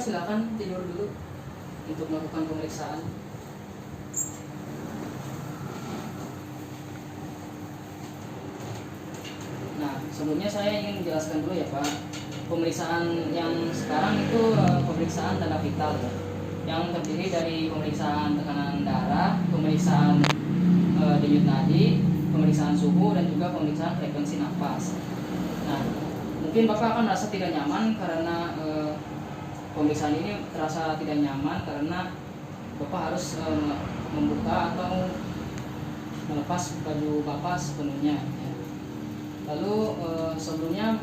silakan tidur dulu untuk melakukan pemeriksaan. Nah, sebelumnya saya ingin menjelaskan dulu ya Pak, pemeriksaan yang sekarang itu pemeriksaan tanda vital ya, yang terdiri dari pemeriksaan tekanan darah, pemeriksaan denyut nadi, pemeriksaan suhu, dan juga pemeriksaan frekuensi nafas. Nah, mungkin Bapak akan merasa tidak nyaman karena pemeriksaan ini terasa tidak nyaman karena Bapak harus membuka atau melepas baju Bapak sepenuhnya. Ya. Lalu sebelumnya,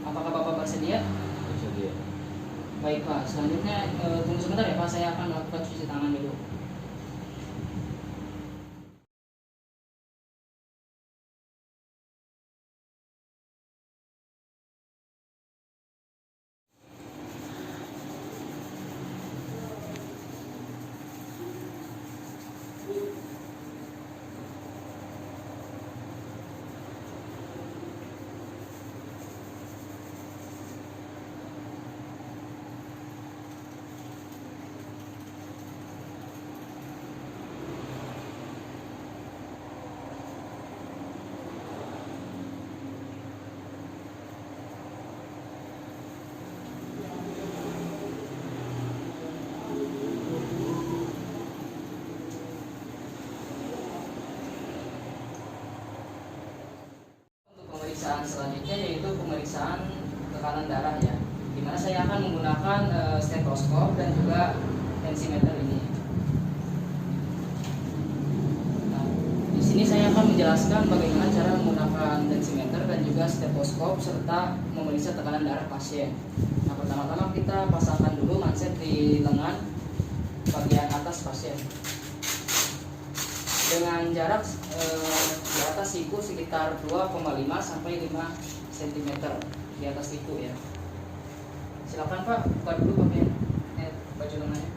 apakah Bapak bersedia? Bersedia. Baik Pak, selanjutnya tunggu sebentar ya Pak, saya akan melakukan cuci tangan dulu. Pemeriksaan selanjutnya yaitu pemeriksaan tekanan darah ya, dimana saya akan menggunakan stetoskop dan juga tensimeter ini. Nah, di sini saya akan menjelaskan bagaimana cara menggunakan tensimeter dan juga stetoskop serta memeriksa tekanan darah pasien. Nah, pertama-tama kita pasangkan dulu manset di lengan bagian atas pasien dengan jarak di atas siku sekitar 2,5 sampai 5 cm di atas siku ya. Silakan Pak, buka dulu pakaian baju lengannya.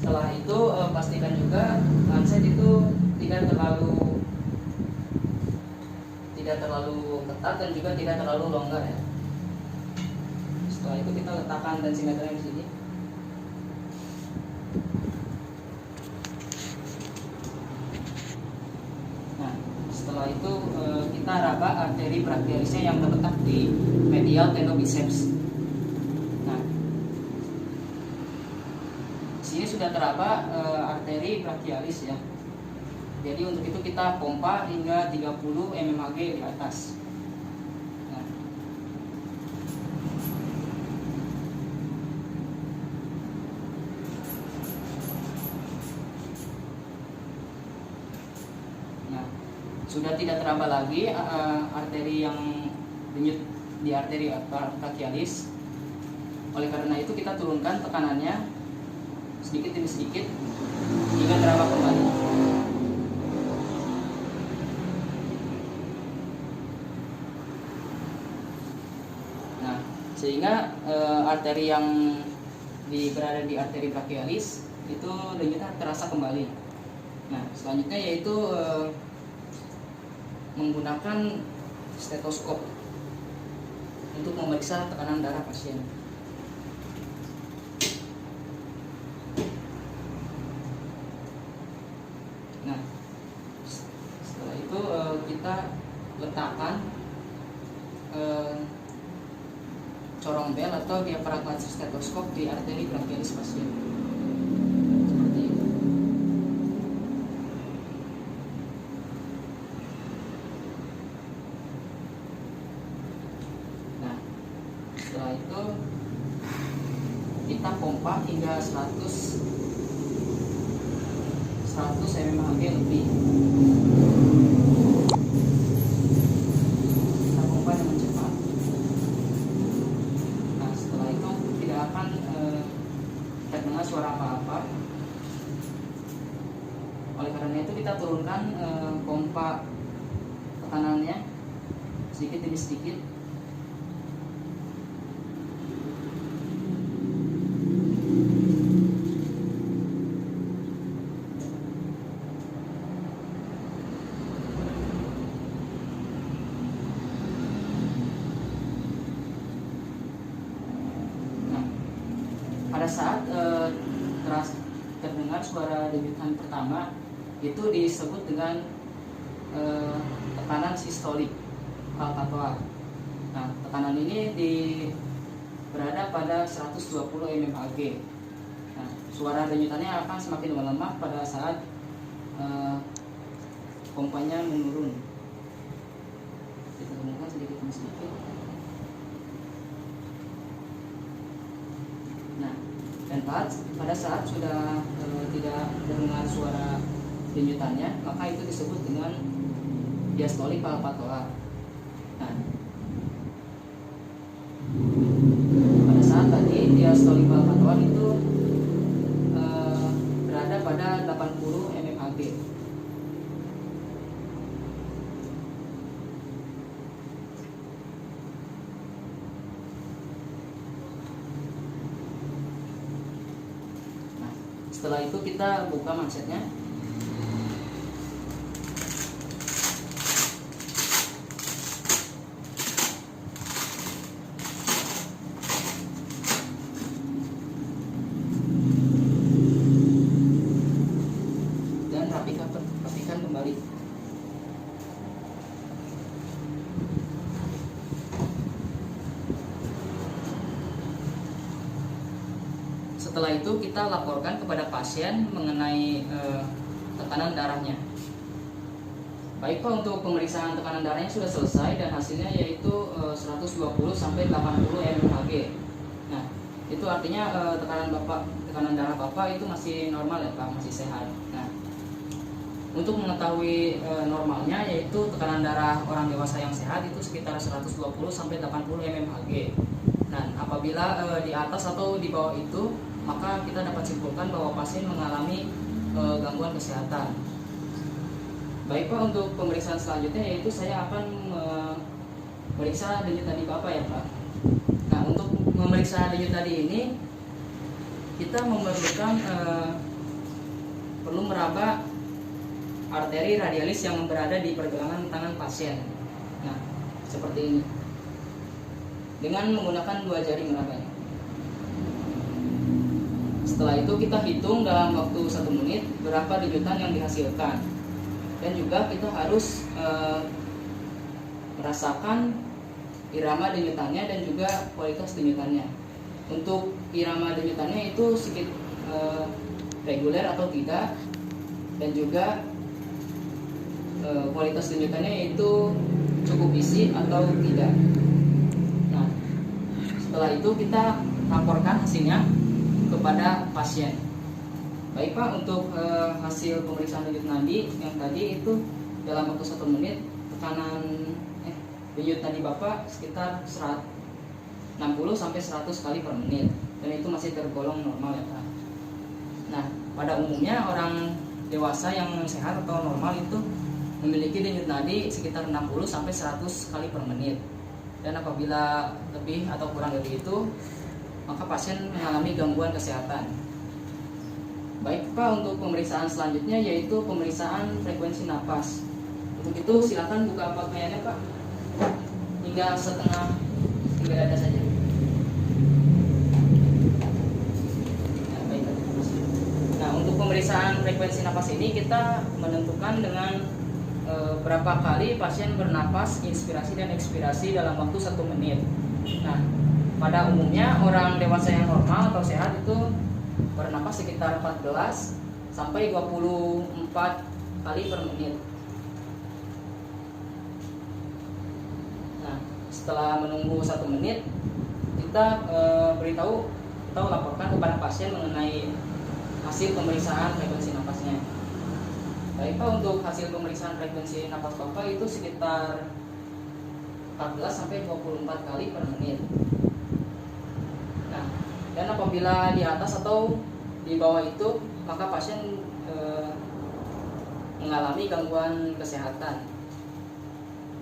Setelah itu pastikan juga manset itu tidak terlalu ketat dan juga tidak terlalu longgar ya. Setelah itu kita letakkan tensimeternya di sini. Nah, setelah itu kita raba arteri brachialisnya yang terletak di medial tenobiceps. Ini sudah teraba arteri brachialis ya. Jadi untuk itu kita pompa hingga 30 mmHg di atas. Nah, sudah tidak teraba lagi arteri yang denyut di arteri brachialis. Oleh karena itu kita turunkan tekanannya sedikit demi sedikit hingga teraba kembali. Nah, sehingga arteri yang berada di arteri brachialis itu denyutnya terasa kembali. Nah, selanjutnya yaitu menggunakan stetoskop untuk memeriksa tekanan darah pasien. Nah, setelah itu kita letakkan corong bel atau diafragmatis stetoskop di arteri brachialis pasien. Setelah itu kita pompa hingga 100 mmHg lebih. Kita pompa dengan cepat. Nah, setelah itu tidak akan terdengar suara apa-apa. Oleh karena itu kita turunkan pompa tekanannya sedikit demi sedikit. Pada saat terdengar suara denyutan pertama, itu disebut dengan tekanan sistolik palpatoa. Nah, tekanan ini berada pada 120 mmHg. Nah, suara denyutannya akan semakin melemah pada saat pompanya menurun. Kita temukan sedikit demi sedikit. Nah, dan pada saat sudah tidak mendengar suara denyutannya, maka itu disebut dengan diastolik palpatoa. Nah, pada saat tadi diastolik palpatoa itu berada pada 80 mmHg. Setelah itu kita buka mansetnya. Dan rapikan kembali. Setelah itu kita laporkan kepada pasien mengenai tekanan darahnya. Baik Pak, untuk pemeriksaan tekanan darahnya sudah selesai dan hasilnya yaitu 120 sampai 80 mmHg. Nah, itu artinya tekanan darah Bapak itu masih normal ya Pak, masih sehat. Nah, untuk mengetahui normalnya yaitu tekanan darah orang dewasa yang sehat itu sekitar 120 sampai 80 mmHg. Nah, apabila di atas atau di bawah itu, maka kita dapat simpulkan bahwa pasien mengalami gangguan kesehatan. Baik Pak, untuk pemeriksaan selanjutnya yaitu saya akan memeriksa denyut nadi Bapak ya Pak. Nah, untuk memeriksa denyut nadi ini kita memerlukan perlu meraba arteri radialis yang berada di pergelangan tangan pasien. Nah, seperti ini. Dengan menggunakan 2 jari merabanya. Setelah itu kita hitung dalam waktu 1 menit berapa denyutan yang dihasilkan. Dan juga kita harus merasakan irama denyutannya dan juga kualitas denyutannya. Untuk irama denyutannya itu sedikit reguler atau tidak, dan juga kualitas denyutannya itu cukup isi atau tidak. Nah, setelah itu kita laporkan hasilnya kepada pasien. Baik Pak, untuk hasil pemeriksaan denyut nadi yang tadi itu dalam waktu 1 menit tekanan denyut nadi Bapak sekitar 60 sampai 100 kali per menit, dan itu masih tergolong normal ya Pak. Nah, pada umumnya orang dewasa yang sehat atau normal itu memiliki denyut nadi sekitar 60 sampai 100 kali per menit. Dan apabila lebih atau kurang dari itu, maka pasien mengalami gangguan kesehatan. Baik Pak, untuk pemeriksaan selanjutnya yaitu pemeriksaan frekuensi napas. Untuk itu silakan buka pakaiannya Pak, hingga dada saja. Nah, baik. Nah, untuk pemeriksaan frekuensi napas ini kita menentukan dengan berapa kali pasien bernapas inspirasi dan ekspirasi dalam waktu 1 menit. Nah, pada umumnya orang dewasa yang normal atau sehat itu bernapas sekitar 14 sampai 24 kali per menit. Nah, setelah menunggu 1 menit kita laporkan kepada pasien mengenai hasil pemeriksaan frekuensi napasnya. Baik Pak, untuk hasil pemeriksaan frekuensi napas Bapak itu sekitar 14 sampai 24 kali per menit. Nah, dan apabila di atas atau di bawah itu, maka pasien mengalami gangguan kesehatan.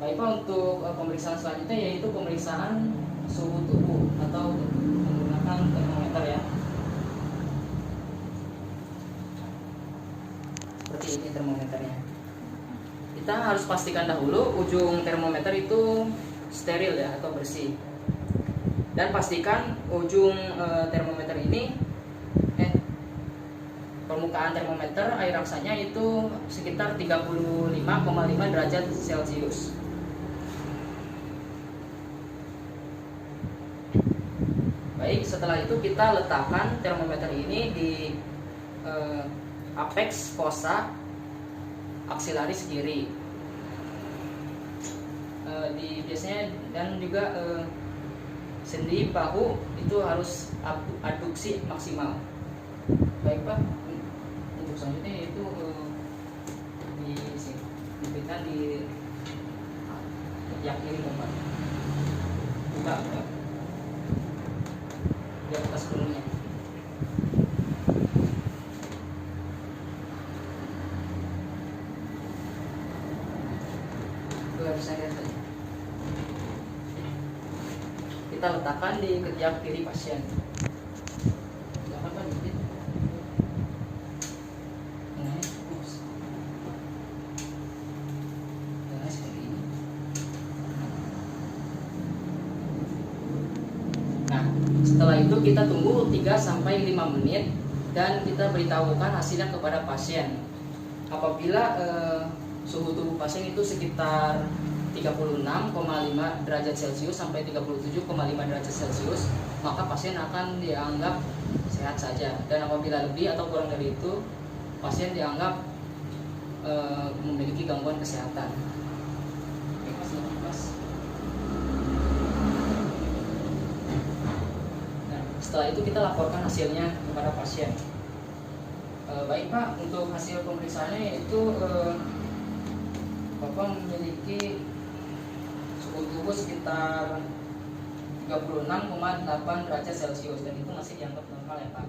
Baik Pak, untuk pemeriksaan selanjutnya yaitu pemeriksaan suhu tubuh atau menggunakan termometer ya. Seperti ini termometernya. Kita harus pastikan dahulu ujung termometer itu steril ya atau bersih. Dan pastikan ujung termometer ini permukaan termometer air raksanya itu sekitar 35,5 derajat Celcius. Baik, setelah itu kita letakkan termometer ini di apex fossa aksilaris kiri. Biasanya dan juga sendi bahu itu harus abduksi maksimal. Baik Pak, untuk selanjutnya yaitu diberikan di ketiak kiri Bapak. Buka di atas punggungnya. Kita letakkan di ketiak kiri pasien. Setelah itu kita tunggu 3-5 menit dan kita beritahukan hasilnya kepada pasien. Apabila suhu tubuh pasien itu sekitar 36,5 derajat Celcius sampai 37,5 derajat Celcius, maka pasien akan dianggap sehat saja. Dan apabila lebih atau kurang dari itu, pasien dianggap memiliki gangguan kesehatan. Setelah itu kita laporkan hasilnya kepada pasien. Baik Pak, untuk hasil pemeriksaannya yaitu Bapak memiliki suhu tubuh sekitar 36,8 derajat Celcius dan itu masih dianggap normal ya Pak.